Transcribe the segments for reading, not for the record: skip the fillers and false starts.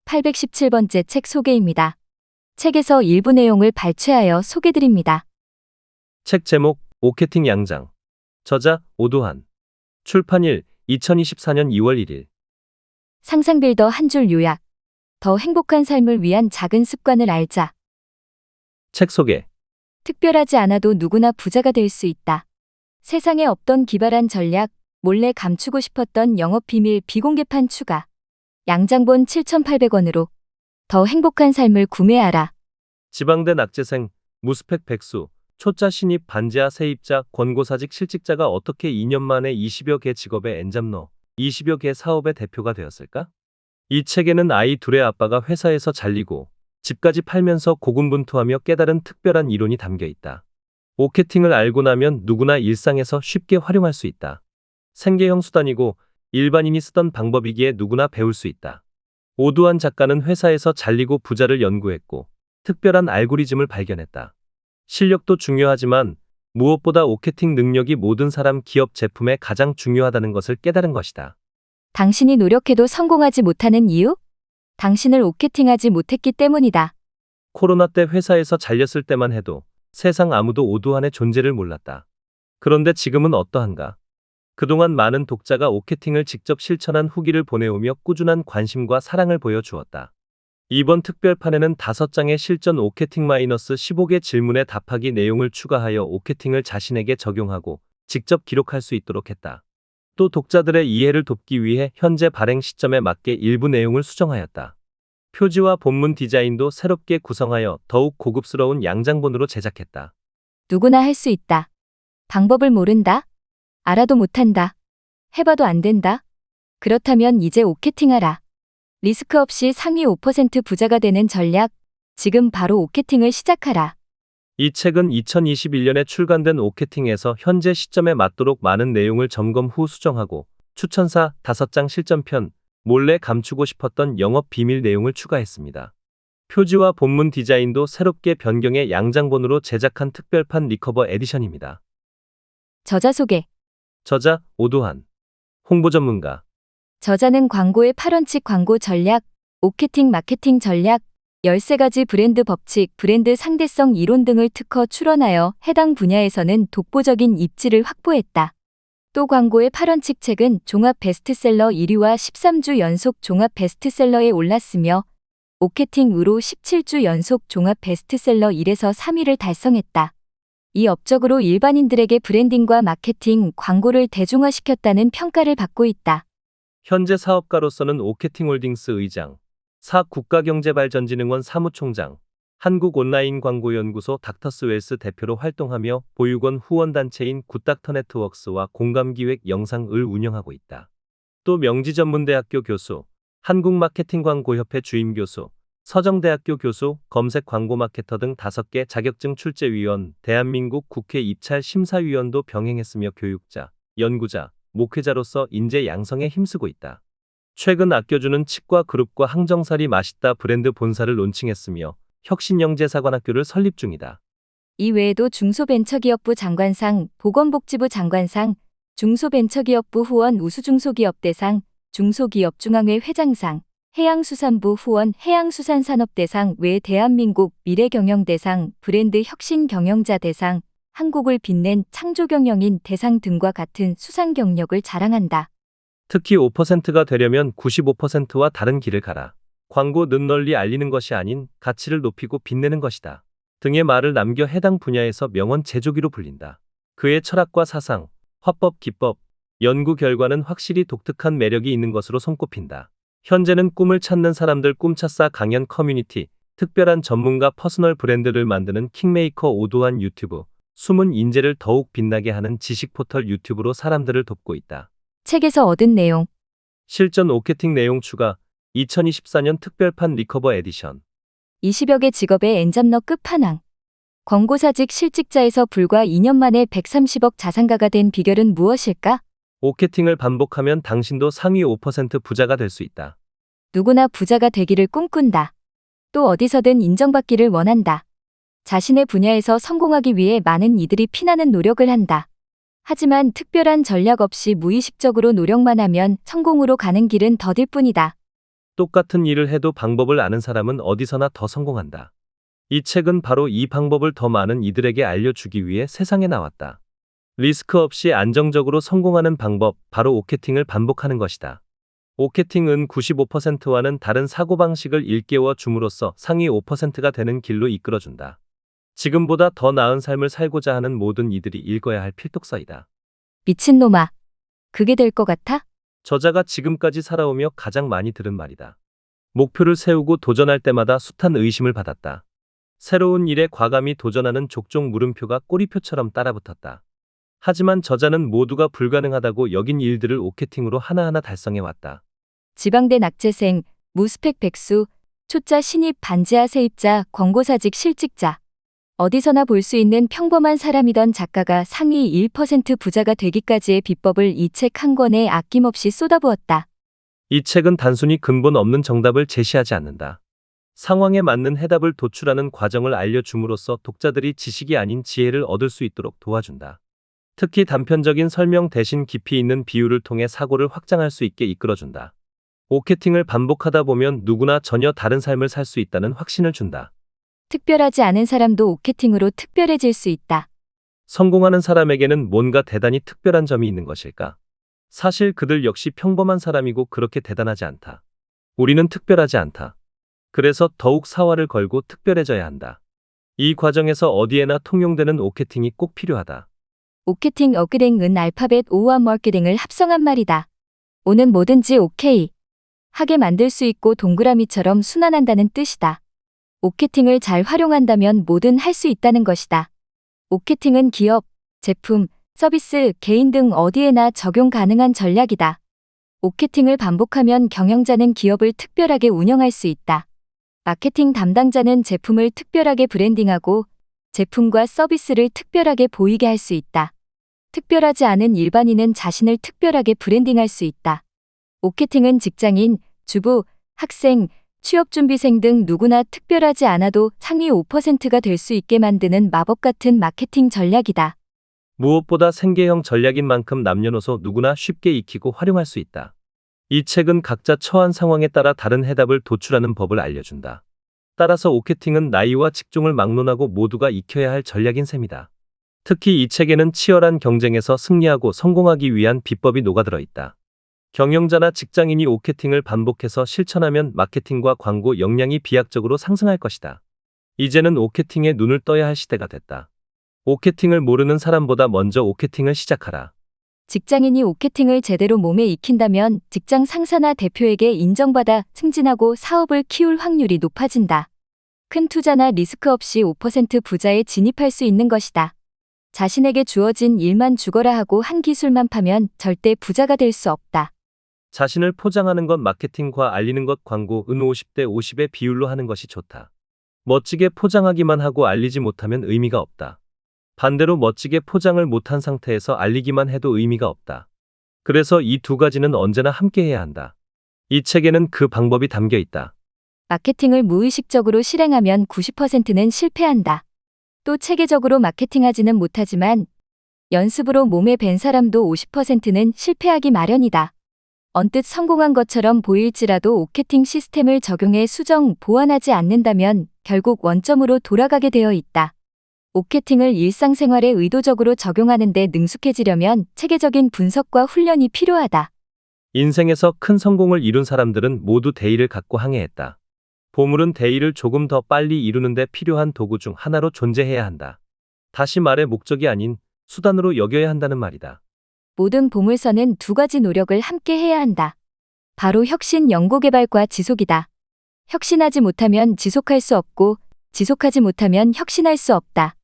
817번째 책 소개입니다. 책에서 일부 내용을 발췌하여 소개드립니다. 책 제목 오케팅 양장. 저자 오도한. 출판일 2024년 2월 1일. 상상빌더 한 줄 요약. 더 행복한 삶을 위한 작은 습관을 알자. 책 소개. 특별하지 않아도 누구나 부자가 될 수 있다. 세상에 없던 기발한 전략, 몰래 감추고 싶었던 영업 비밀 비공개판 추가. 양장본 7,800원으로 더 행복한 삶을 구매하라. 지방대 낙제생, 무스펙 백수, 초짜 신입 반지하 세입자, 권고사직 실직자가 어떻게 2년 만에 20여 개 직업의 엔잡러, 20여 개 사업의 대표가 되었을까? 이 책에는 아이 둘의 아빠가 회사에서 잘리고 집까지 팔면서 고군분투하며 깨달은 특별한 이론이 담겨 있다. 오케팅을 알고 나면 누구나 일상에서 쉽게 활용할 수 있다. 생계형 수단이고 일반인이 쓰던 방법이기에 누구나 배울 수 있다. 오두한 작가는 회사에서 잘리고 부자를 연구했고 특별한 알고리즘을 발견했다. 실력도 중요하지만 무엇보다 오케팅 능력이 모든 사람 기업 제품에 가장 중요하다는 것을 깨달은 것이다. 당신이 노력해도 성공하지 못하는 이유? 당신을 오케팅하지 못했기 때문이다. 코로나 때 회사에서 잘렸을 때만 해도 세상 아무도 오두한의 존재를 몰랐다. 그런데 지금은 어떠한가? 그동안 많은 독자가 오케팅을 직접 실천한 후기를 보내오며 꾸준한 관심과 사랑을 보여주었다. 이번 특별판에는 5장의 실전 오케팅 -15개 질문에 답하기 내용을 추가하여 오케팅을 자신에게 적용하고 직접 기록할 수 있도록 했다. 또 독자들의 이해를 돕기 위해 현재 발행 시점에 맞게 일부 내용을 수정하였다. 표지와 본문 디자인도 새롭게 구성하여 더욱 고급스러운 양장본으로 제작했다. 누구나 할 수 있다. 방법을 모른다? 알아도 못한다. 해봐도 안 된다? 그렇다면 이제 오케팅하라. 리스크 없이 상위 5% 부자가 되는 전략, 지금 바로 오케팅을 시작하라. 이 책은 2021년에 출간된 오케팅에서 현재 시점에 맞도록 많은 내용을 점검 후 수정하고 추천사 5장 실전편, 몰래 감추고 싶었던 영업 비밀 내용을 추가했습니다. 표지와 본문 디자인도 새롭게 변경해 양장본으로 제작한 특별판 리커버 에디션입니다. 저자 소개. 저자 오도한. 홍보 전문가. 저자는 광고의 8원칙 광고 전략, 오케팅 마케팅 전략, 13가지 브랜드 법칙, 브랜드 상대성 이론 등을 특허 출원하여 해당 분야에서는 독보적인 입지를 확보했다. 또 광고의 8원칙 책은 종합 베스트셀러 1위와 13주 연속 종합 베스트셀러에 올랐으며 오케팅으로 17주 연속 종합 베스트셀러 1에서 3위를 달성했다. 이 업적으로 일반인들에게 브랜딩과 마케팅, 광고를 대중화시켰다는 평가를 받고 있다. 현재 사업가로서는 오케팅홀딩스 의장, 사 국가경제발전진흥원 사무총장, 한국온라인광고연구소 닥터스웰스 대표로 활동하며 보육원 후원단체인 굿닥터네트워크스와 공감기획 영상을 운영하고 있다. 또 명지전문대학교 교수, 한국마케팅광고협회 주임교수, 서정대학교 교수, 검색광고마케터 등 5개 자격증 출제위원, 대한민국 국회 입찰심사위원도 병행했으며 교육자, 연구자, 목회자로서 인재 양성에 힘쓰고 있다. 최근 아껴주는 치과 그룹과 항정살이 맛있다 브랜드 본사를 론칭했으며 혁신영재사관학교를 설립 중이다. 이 외에도 중소벤처기업부 장관상, 보건복지부 장관상, 중소벤처기업부 후원 우수중소기업대상, 중소기업중앙회 회장상, 해양수산부 후원 해양수산산업대상 외 대한민국 미래경영대상, 브랜드 혁신경영자대상, 한국을 빛낸 창조경영인 대상 등과 같은 수상 경력을 자랑한다. 특히 5%가 되려면 95%와 다른 길을 가라. 광고는 널리 알리는 것이 아닌 가치를 높이고 빛내는 것이다. 등의 말을 남겨 해당 분야에서 명언 제조기로 불린다. 그의 철학과 사상, 화법, 기법, 연구 결과는 확실히 독특한 매력이 있는 것으로 손꼽힌다. 현재는 꿈을 찾는 사람들 꿈차싸 강연 커뮤니티, 특별한 전문가 퍼스널 브랜드를 만드는 킹메이커 오도한 유튜브, 숨은 인재를 더욱 빛나게 하는 지식 포털 유튜브로 사람들을 돕고 있다. 책에서 얻은 내용. 실전 오케팅 내용 추가, 2024년 특별판 리커버 에디션. 20여 개 직업의 엔잡러 끝판왕. 권고사직 실직자에서 불과 2년 만에 130억 자산가가 된 비결은 무엇일까? 오케팅을 반복하면 당신도 상위 5% 부자가 될 수 있다. 누구나 부자가 되기를 꿈꾼다. 또 어디서든 인정받기를 원한다. 자신의 분야에서 성공하기 위해 많은 이들이 피나는 노력을 한다. 하지만 특별한 전략 없이 무의식적으로 노력만 하면 성공으로 가는 길은 더딜 뿐이다. 똑같은 일을 해도 방법을 아는 사람은 어디서나 더 성공한다. 이 책은 바로 이 방법을 더 많은 이들에게 알려주기 위해 세상에 나왔다. 리스크 없이 안정적으로 성공하는 방법, 바로 오케팅을 반복하는 것이다. 오케팅은 95%와는 다른 사고방식을 일깨워 줌으로써 상위 5%가 되는 길로 이끌어준다. 지금보다 더 나은 삶을 살고자 하는 모든 이들이 읽어야 할 필독서이다. 미친놈아. 그게 될 것 같아? 저자가 지금까지 살아오며 가장 많이 들은 말이다. 목표를 세우고 도전할 때마다 숱한 의심을 받았다. 새로운 일에 과감히 도전하는 족족 물음표가 꼬리표처럼 따라붙었다. 하지만 저자는 모두가 불가능하다고 여긴 일들을 오케팅으로 하나하나 달성해왔다. 지방대 낙제생, 무스펙 백수, 초짜 신입 반지하 세입자, 권고사직 실직자. 어디서나 볼 수 있는 평범한 사람이던 작가가 상위 1% 부자가 되기까지의 비법을 이 책 한 권에 아낌없이 쏟아부었다. 이 책은 단순히 근본 없는 정답을 제시하지 않는다. 상황에 맞는 해답을 도출하는 과정을 알려줌으로써 독자들이 지식이 아닌 지혜를 얻을 수 있도록 도와준다. 특히 단편적인 설명 대신 깊이 있는 비유를 통해 사고를 확장할 수 있게 이끌어준다. 오케팅을 반복하다 보면 누구나 전혀 다른 삶을 살 수 있다는 확신을 준다. 특별하지 않은 사람도 오케팅으로 특별해질 수 있다. 성공하는 사람에게는 뭔가 대단히 특별한 점이 있는 것일까? 사실 그들 역시 평범한 사람이고 그렇게 대단하지 않다. 우리는 특별하지 않다. 그래서 더욱 사활을 걸고 특별해져야 한다. 이 과정에서 어디에나 통용되는 오케팅이 꼭 필요하다. 오케팅 어그랭은 알파벳 O와 마케팅을 합성한 말이다. O는 뭐든지 오케이 하게 만들 수 있고 동그라미처럼 순환한다는 뜻이다. 오케팅을 잘 활용한다면 뭐든 할 수 있다는 것이다. 오케팅은 기업, 제품, 서비스, 개인 등 어디에나 적용 가능한 전략이다. 오케팅을 반복하면 경영자는 기업을 특별하게 운영할 수 있다. 마케팅 담당자는 제품을 특별하게 브랜딩하고 제품과 서비스를 특별하게 보이게 할 수 있다. 특별하지 않은 일반인은 자신을 특별하게 브랜딩할 수 있다. 오케팅은 직장인, 주부, 학생, 취업준비생 등 누구나 특별하지 않아도 상위 5%가 될 수 있게 만드는 마법 같은 마케팅 전략이다. 무엇보다 생계형 전략인 만큼 남녀노소 누구나 쉽게 익히고 활용할 수 있다. 이 책은 각자 처한 상황에 따라 다른 해답을 도출하는 법을 알려준다. 따라서 오케팅은 나이와 직종을 막론하고 모두가 익혀야 할 전략인 셈이다. 특히 이 책에는 치열한 경쟁에서 승리하고 성공하기 위한 비법이 녹아들어 있다. 경영자나 직장인이 오케팅을 반복해서 실천하면 마케팅과 광고 역량이 비약적으로 상승할 것이다. 이제는 오케팅에 눈을 떠야 할 시대가 됐다. 오케팅을 모르는 사람보다 먼저 오케팅을 시작하라. 직장인이 오케팅을 제대로 몸에 익힌다면 직장 상사나 대표에게 인정받아 승진하고 사업을 키울 확률이 높아진다. 큰 투자나 리스크 없이 5% 부자에 진입할 수 있는 것이다. 자신에게 주어진 일만 죽어라 하고 한 기술만 파면 절대 부자가 될 수 없다. 자신을 포장하는 것 마케팅과 알리는 것 광고 은 50대 50의 비율로 하는 것이 좋다. 멋지게 포장하기만 하고 알리지 못하면 의미가 없다. 반대로 멋지게 포장을 못한 상태에서 알리기만 해도 의미가 없다. 그래서 이 두 가지는 언제나 함께 해야 한다. 이 책에는 그 방법이 담겨 있다. 마케팅을 무의식적으로 실행하면 90%는 실패한다. 또 체계적으로 마케팅하지는 못하지만 연습으로 몸에 밴 사람도 50%는 실패하기 마련이다. 언뜻 성공한 것처럼 보일지라도 오케팅 시스템을 적용해 수정, 보완하지 않는다면 결국 원점으로 돌아가게 되어 있다. 오케팅을 일상생활에 의도적으로 적용하는 데 능숙해지려면 체계적인 분석과 훈련이 필요하다. 인생에서 큰 성공을 이룬 사람들은 모두 대의를 갖고 항해했다. 보물은 대의를 조금 더 빨리 이루는 데 필요한 도구 중 하나로 존재해야 한다. 다시 말해 목적이 아닌 수단으로 여겨야 한다는 말이다. 모든 보물선은 두 가지 노력을 함께 해야 한다. 바로 혁신, 연구개발과 지속이다. 혁신하지 못하면 지속할 수 없고 지속하지 못하면 혁신할 수 없다.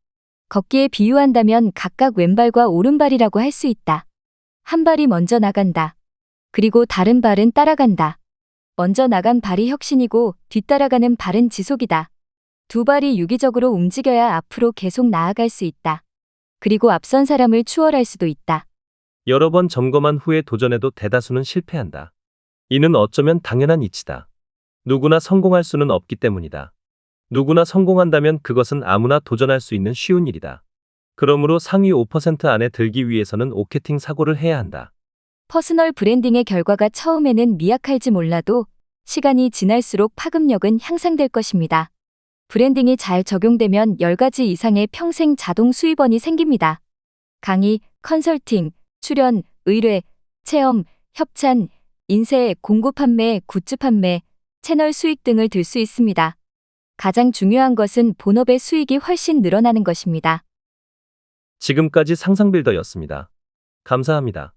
걷기에 비유한다면 각각 왼발과 오른발이라고 할 수 있다. 한 발이 먼저 나간다. 그리고 다른 발은 따라간다. 먼저 나간 발이 혁신이고 뒤따라가는 발은 지속이다. 두 발이 유기적으로 움직여야 앞으로 계속 나아갈 수 있다. 그리고 앞선 사람을 추월할 수도 있다. 여러 번 점검한 후에 도전해도 대다수는 실패한다. 이는 어쩌면 당연한 이치다. 누구나 성공할 수는 없기 때문이다. 누구나 성공한다면 그것은 아무나 도전할 수 있는 쉬운 일이다. 그러므로 상위 5% 안에 들기 위해서는 오케팅 사고를 해야 한다. 퍼스널 브랜딩의 결과가 처음에는 미약할지 몰라도 시간이 지날수록 파급력은 향상될 것입니다. 브랜딩이 잘 적용되면 10가지 이상의 평생 자동 수입원이 생깁니다. 강의, 컨설팅, 출연, 의뢰, 체험, 협찬, 인쇄, 공구 판매, 굿즈 판매, 채널 수익 등을 들 수 있습니다. 가장 중요한 것은 본업의 수익이 훨씬 늘어나는 것입니다. 지금까지 상상빌더였습니다. 감사합니다.